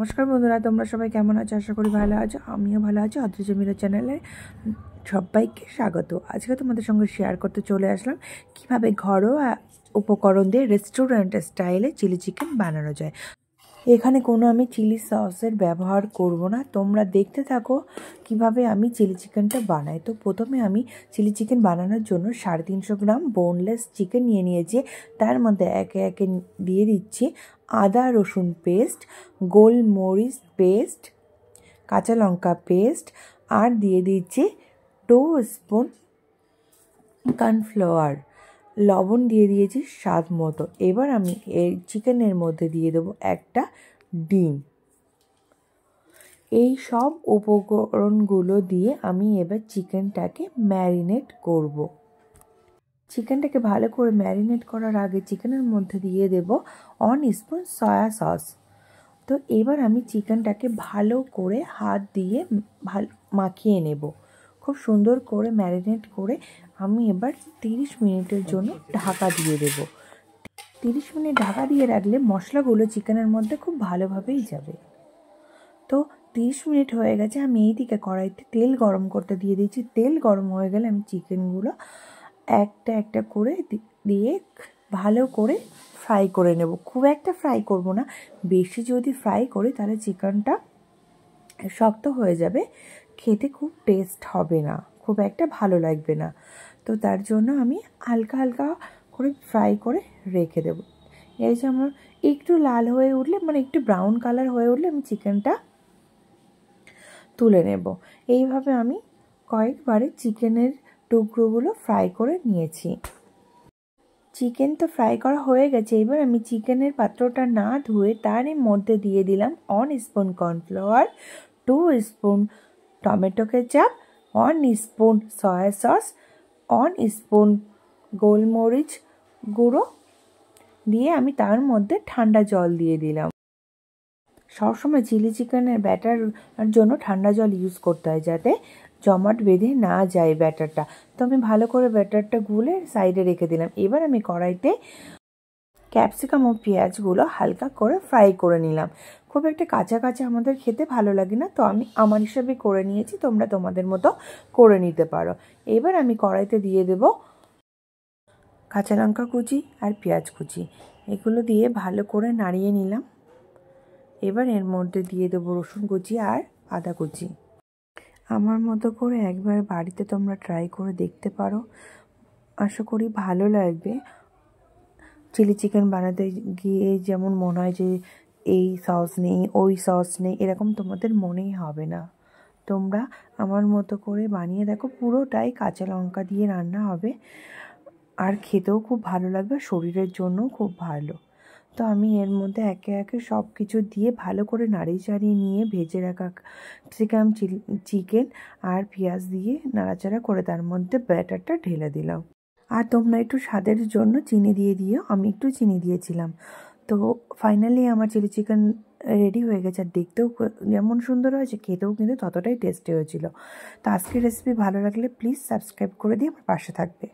নমস্কার বন্ধুরা, তোমরা সবাই কেমন আছো? আশা করি ভালো আছো। আমিও ভালো আছি। অদ্রিজা মিরা চ্যানেলে সবাইকে স্বাগত। আজকে তোমাদের সঙ্গে শেয়ার করতে চলে আসলাম কিভাবে ঘরোয়া উপকরণ দিয়ে রেস্টুরেন্ট স্টাইলে চিলি চিকেন বানানো যায়। এখানে কোনো আমি চিলি সসের ব্যবহার করব না। তোমরা দেখতে থাকো কিভাবে আমি চিলি চিকেনটা বানাই। তো প্রথমে আমি চিলি চিকেন বানানোর জন্য 350 গ্রাম বোনলেস চিকেন নিয়ে নিয়েছি। তার মধ্যে একে একে দিয়ে দিচ্ছি আদা রসুন পেস্ট, গোলমরিচ পেস্ট, কাঁচা লঙ্কা পেস্ট, আর দিয়ে দিচ্ছি 2 স্পুন কর্নফ্লাওয়ার, লবণ দিয়ে দিয়েছি স্বাদ মতো। এবার আমি এই চিকেনের মধ্যে দিয়ে দেবো একটা ডিম। এই সব উপকরণগুলো দিয়ে আমি এবার চিকেনটাকে ম্যারিনেট করব। চিকেনটাকে ভালো করে ম্যারিনেট করার আগে চিকেনের মধ্যে দিয়ে দেব 1 স্পুন সয়া সস। তো এবার আমি চিকেনটাকে ভালো করে হাত দিয়ে মাখিয়ে নেব। খুব সুন্দর করে ম্যারিনেট করে আমি এবার 30 মিনিটের জন্য ঢাকা দিয়ে দেব। 30 মিনিট ঢাকা দিয়ে রাখলে মশলাগুলো চিকেনের মধ্যে খুব ভালোভাবেই যাবে। তো 30 মিনিট হয়ে গেছে। আমি এইদিকে কড়াইতে তেল গরম করতে দিয়ে দিয়েছি। তেল গরম হয়ে গেলে আমি চিকেনগুলো একটা একটা করে দিয়ে ভালো করে ফ্রাই করে নেব। খুব একটা ফ্রাই করব না, বেশি যদি ফ্রাই করি তাহলে চিকেনটা শক্ত হয়ে যাবে, খেতে খুব টেস্ট হবে না, খুব একটা ভালো লাগবে না। তো তার জন্য আমি হালকা হালকা করে ফ্রাই করে রেখে দেব। এই যে আমার একটু লাল হয়ে উঠলে, মানে একটু ব্রাউন কালার হয়ে উঠলে আমি চিকেনটা তুলে নেব। এইভাবে আমি কয়েকবারে চিকেনের টুকরোগুলো ফ্রাই করে নিয়েছি। চিকেন তো ফ্রাই করা হয়ে গেছে। এবার আমি চিকেনের পাত্রটা না ধুয়ে তার মধ্যে দিয়ে দিলাম 1 spoon cornflour, 2 spoon tomato ketchup, 1 spoon soya sauce, 1 spoon গোলমরিচ গুঁড়ো দিয়ে আমি তার মধ্যে ঠান্ডা জল দিয়ে দিলাম। সবসময় চিলি চিকেনের ব্যাটার জন্য ঠান্ডা জল ইউজ করতে হয়, যাতে জমাট বেঁধে না যায় ব্যাটারটা। তো আমি ভালো করে ব্যাটারটা গুলে সাইডে রেখে দিলাম। এবার আমি কড়াইতে ক্যাপসিকাম ও পেঁয়াজগুলো হালকা করে ফ্রাই করে নিলাম। খুব একটা কাঁচা কাঁচা আমাদের খেতে ভালো লাগে না, তো আমি আমার হিসাবে করে নিয়েছি, তোমরা তোমাদের মতো করে নিতে পারো। এবার আমি কড়াইতে দিয়ে দেব কাঁচা লঙ্কা কুচি আর পেঁয়াজ কুচি। এগুলো দিয়ে ভালো করে নাড়িয়ে নিলাম। এবার এর মধ্যে দিয়ে দেবো রসুন কুচি আর আদা কুচি। আমার মতো করে একবার বাড়িতে তোমরা ট্রাই করে দেখতে পারো, আশা করি ভালো লাগবে। চিলি চিকেন বানাতে গিয়ে যেমন মনে হয় যে এই সস নেই, ওই সস নেই, এরকম তোমাদের মনেই হবে না। তোমরা আমার মতো করে বানিয়ে দেখো। পুরোটাই কাঁচা লঙ্কা দিয়ে রান্না হবে, আর খেতেও খুব ভালো লাগবে, শরীরের জন্যও খুব ভালো। তো আমি এর মধ্যে একে একে সব কিছু দিয়ে ভালো করে নাড়িয়ে চাড়িয়ে নিয়ে ভেজে রাখা ক্যাপসিকাম, চিকেন আর পেঁয়াজ দিয়ে নাড়াচাড়া করে তার মধ্যে ব্যাটারটা ঢেলে দিলাম। আর তোমরা একটু স্বাদের জন্য চিনি দিয়ে দিও। আমি একটু চিনি দিয়েছিলাম। তো ফাইনালি আমার চিলি চিকেন রেডি হয়ে গেছে। আর দেখতেও যেমন সুন্দর হয়েছে, খেতেও কিন্তু ততটাই টেস্টি হয়েছিল। তো আজকের রেসিপি ভালো লাগলে প্লিজ সাবস্ক্রাইব করে দিয়ে আমার পাশে থাকবে।